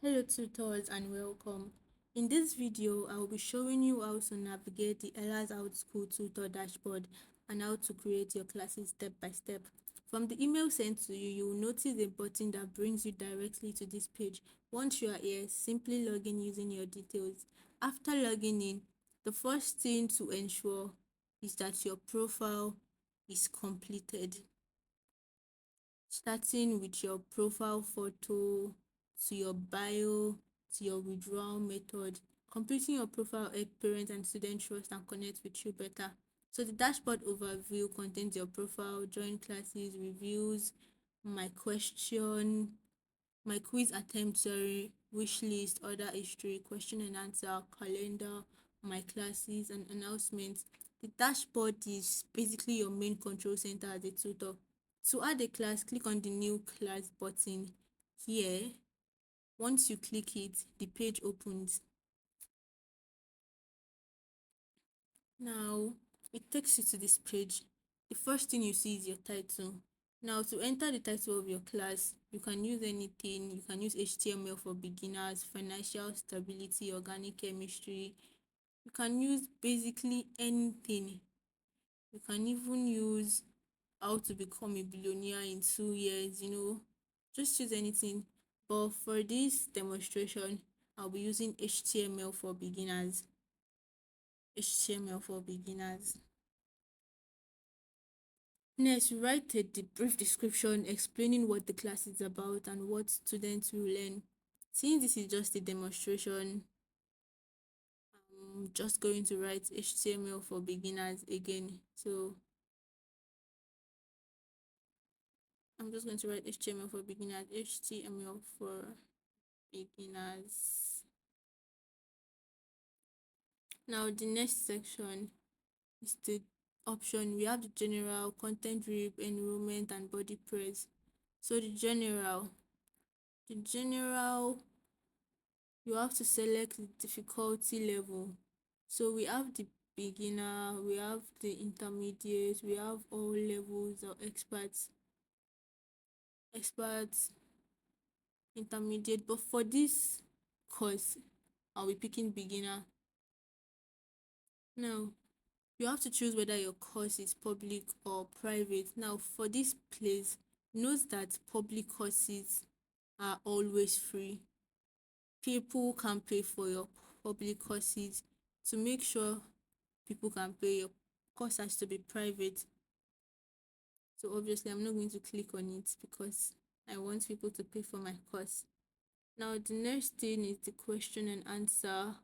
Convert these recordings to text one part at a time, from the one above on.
Hello tutors and welcome. In this video, I will be showing you how to navigate the Ellass Outschool tutor dashboard and how to create your classes step by step. From the email sent to you, you will notice a button that brings you directly to this page. Once you are here, simply log in using your details. After logging in, the first thing to ensure is that your profile is completed, starting with your profile photo to your bio to your withdrawal method. Completing your profile helps parents and students trust and connect with you better. So the dashboard overview contains your profile, join classes, reviews, my question, my quiz attempt, sorry, wish list, order history, question and answer, calendar, my classes, and announcements. The dashboard is basically your main control center as a tutor. To add a class, click on the new class button here. Once you click it, the page opens. Now, it takes you to this page. The first thing you see is your title. Now, to enter the title of your class, you can use anything. You can use HTML for beginners, financial stability, organic chemistry. You can use basically anything. You can even use how to become a billionaire in 2 years, just choose anything. But for this demonstration, I'll be using HTML for beginners. HTML for beginners. Next, write a brief description explaining what the class is about and what students will learn. Since this is just a demonstration, I'm just going to write HTML for beginners again. So I'm just going to write HTML for beginners, HTML for beginners. Now the next section is the option. We have the general, content rip, enrollment, and body press. So the general, you have to select the difficulty level. So we have the beginner, we have the intermediate, we have all levels of experts, intermediate. But for this course, I'll be picking beginner. Now, you have to choose whether your course is public or private. Now, for this place, note that public courses are always free. People can pay for your public courses. To make sure people can pay, your course has to be private. So obviously, I'm not going to click on it because I want people to pay for my course. Now, the next thing is the question and answer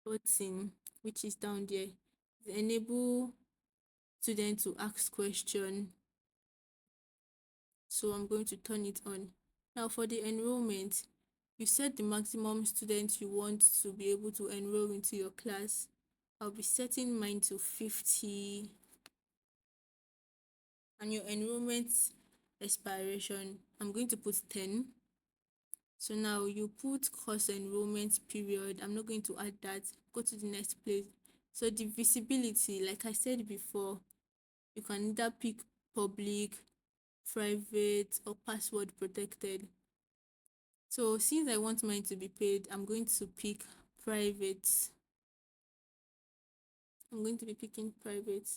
button, which is down there. Enable student to ask question, so I'm going to turn it on. Now for the enrollment, you set the maximum students you want to be able to enroll into your class. I'll be setting mine to 50, and your enrollment expiration, I'm going to put 10. So now you put course enrollment period. I'm not going to add that. Go to the next place. So the visibility, like I said before, you can either pick public, private, or password protected. So since I want mine to be paid, I'm going to pick private. I'm going to be picking private.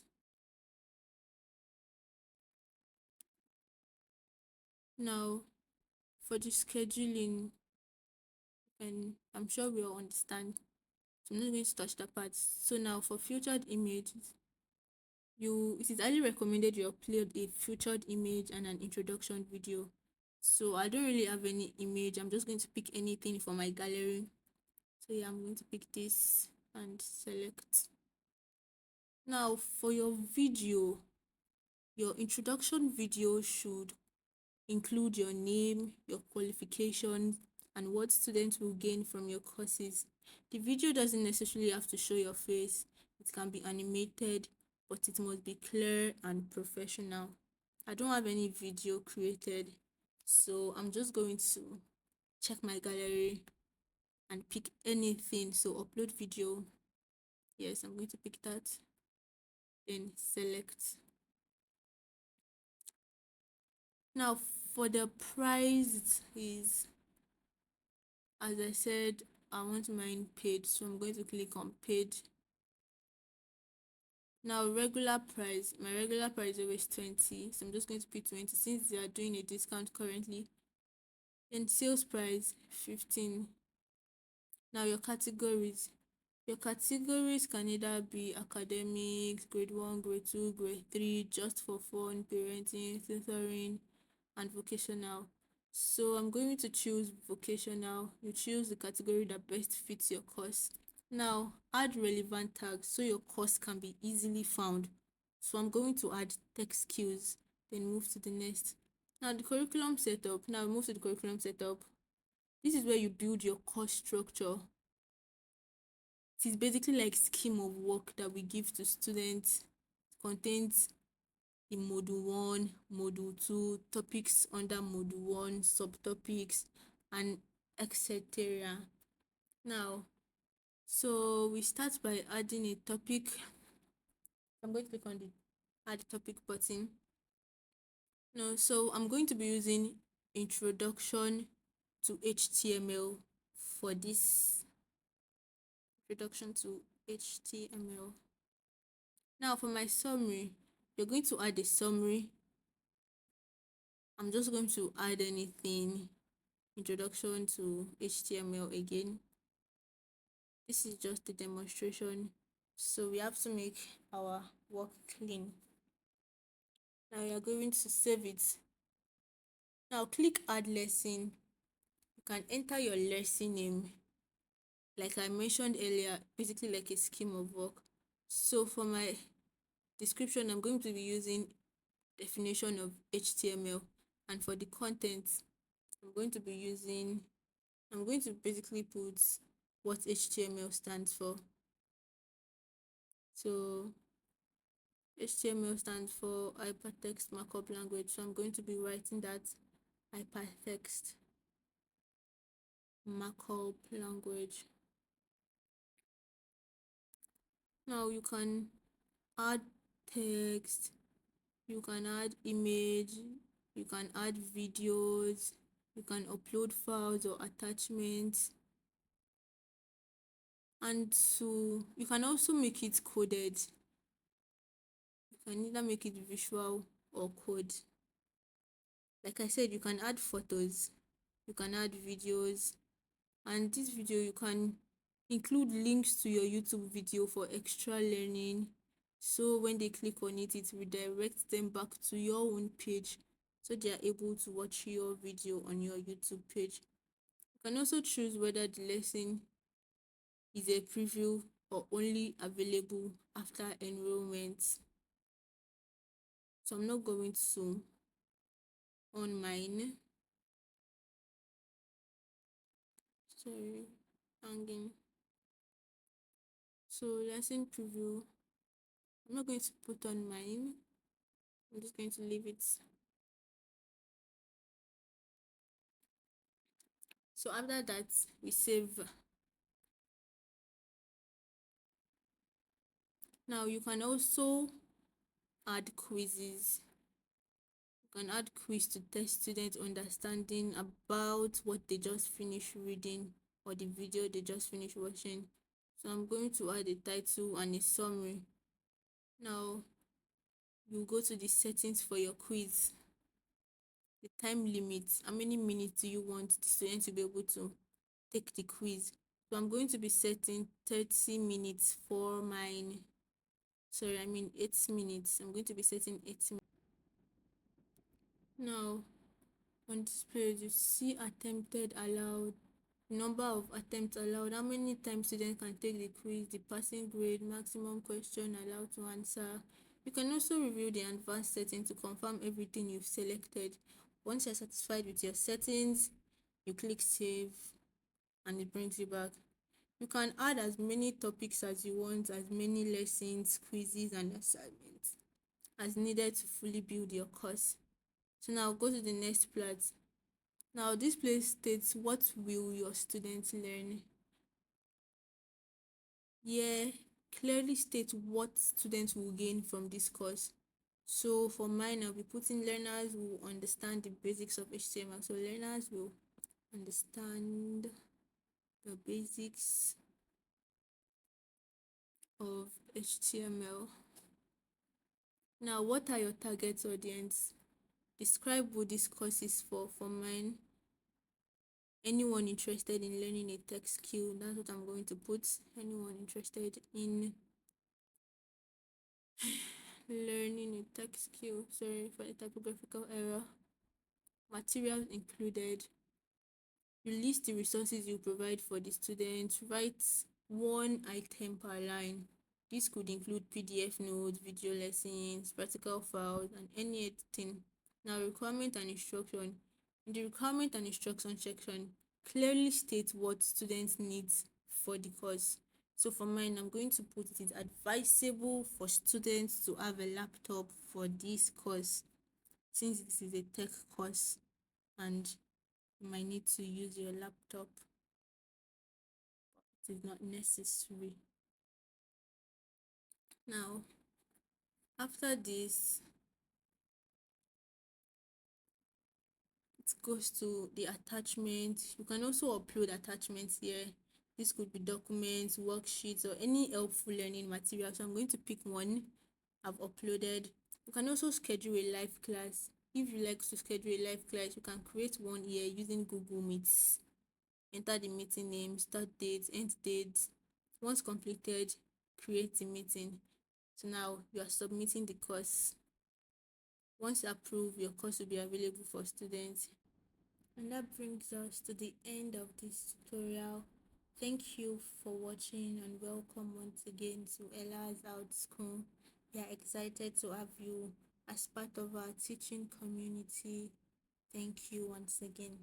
Now for the scheduling, and I'm sure we all understand. So I'm not going to touch that part. So now for featured images, it is highly recommended you upload a featured image and an introduction video. So I don't really have any image. I'm just going to pick anything for my gallery. So yeah, I'm going to pick this and select. Now for your video, your introduction video should include your name, your qualifications, and what students will gain from your courses. The video doesn't necessarily have to show your face. It can be animated, but it must be clear and professional. I don't have any video created, so I'm just going to check my gallery and pick anything. So upload video. Yes, I'm going to pick that. Then select. Now for the price is As I said, I want mine paid, so I'm going to click on paid. Now regular price, my regular price is always 20, so I'm just going to put 20 since they are doing a discount currently. Then sales price 15. Now your categories. Your categories can either be academics, grade 1, grade 2, grade 3, just for fun, parenting, tutoring, and vocational. So I'm going to choose vocational. You choose the category that best fits your course. Now add relevant tags so your course can be easily found. So I'm going to add tech skills, then move to the next. Now the curriculum setup. Now move to the curriculum setup. This is where you build your course structure. It is basically like scheme of work that we give to students. It contains the module 1, module 2, topics under module 1, subtopics, and etc. Now, so we start by adding a topic. I'm going to click on the add topic button. No, so I'm going to be using introduction to HTML for this introduction to HTML. Now for my summary, you're going to add a summary. I'm just going to add anything. Introduction to HTML again. This is just a demonstration, so we have to make our work clean. Now you are going to save it. Now click add lesson. You can enter your lesson name like I mentioned earlier, basically like a scheme of work. So for my description, I'm going to be using definition of HTML, and for the content, I'm going to basically put what HTML stands for. So HTML stands for hypertext markup language, so I'm going to be writing that hypertext markup language. Now you can add text, you can add image, you can add videos, you can upload files or attachments, and so you can also make it coded. You can either make it visual or code. Like I said, you can add photos, you can add videos, and this video you can include links to your YouTube video for extra learning, so when they click on it, it redirects them back to your own page so they are able to watch your video on your YouTube page. You can also choose whether the lesson is a preview or only available after enrollment. So I'm not going to on mine. Sorry, hanging. So lesson preview, I'm not going to put on mine. I'm just going to leave it. So after that, we save. Now you can also add quizzes. You can add quiz to test students' understanding about what they just finished reading or the video they just finished watching. So I'm going to add a title and a summary. Now you go to the settings for your quiz. The time limit, how many minutes do you want the student to be able to take the quiz? So I'm going to be setting 30 minutes for mine. Sorry, I mean 8 minutes. I'm going to be setting 8 minutes. Now on this page you see attempted allowed, number of attempts allowed, how many times students can take the quiz, the passing grade, maximum question allowed to answer. You can also review the advanced setting to confirm everything you've selected. Once you're satisfied with your settings, you click save and it brings you back. You can add as many topics as you want, as many lessons, quizzes, and assignments as needed to fully build your course. So now go to the next part. Now this place states what will your students learn. Here clearly state what students will gain from this course. So for mine, I'll be putting learners will understand the basics of HTML. So learners will understand the basics of HTML. Now, what are your target audience? Describe who this course is for. For mine, anyone interested in learning a tech skill. That's what I'm going to put. Anyone interested in learning a tech skill. Sorry for the typographical error. Materials included. You list the resources you provide for the students. Write one item per line. This could include PDF notes, video lessons, practical files, and any editing. Now, requirement and instruction. In the requirement and instruction section, clearly state what students need for the course. So for mine, I'm going to put it is advisable for students to have a laptop for this course, since this is a tech course and you might need to use your laptop. It is not necessary. Now, after this, it goes to the attachment. You can also upload attachments here. This could be documents, worksheets, or any helpful learning material. So I'm going to pick one I've uploaded. You can also schedule a live class. If you like to schedule a live class, you can create one here using Google Meets. Enter the meeting name, start date, end date. Once completed, create the meeting. So now you are submitting the course. Once approved, your course will be available for students. And that brings us to the end of this tutorial. Thank you for watching and welcome once again to Ellass Outschool. We are excited to have you as part of our teaching community. Thank you once again.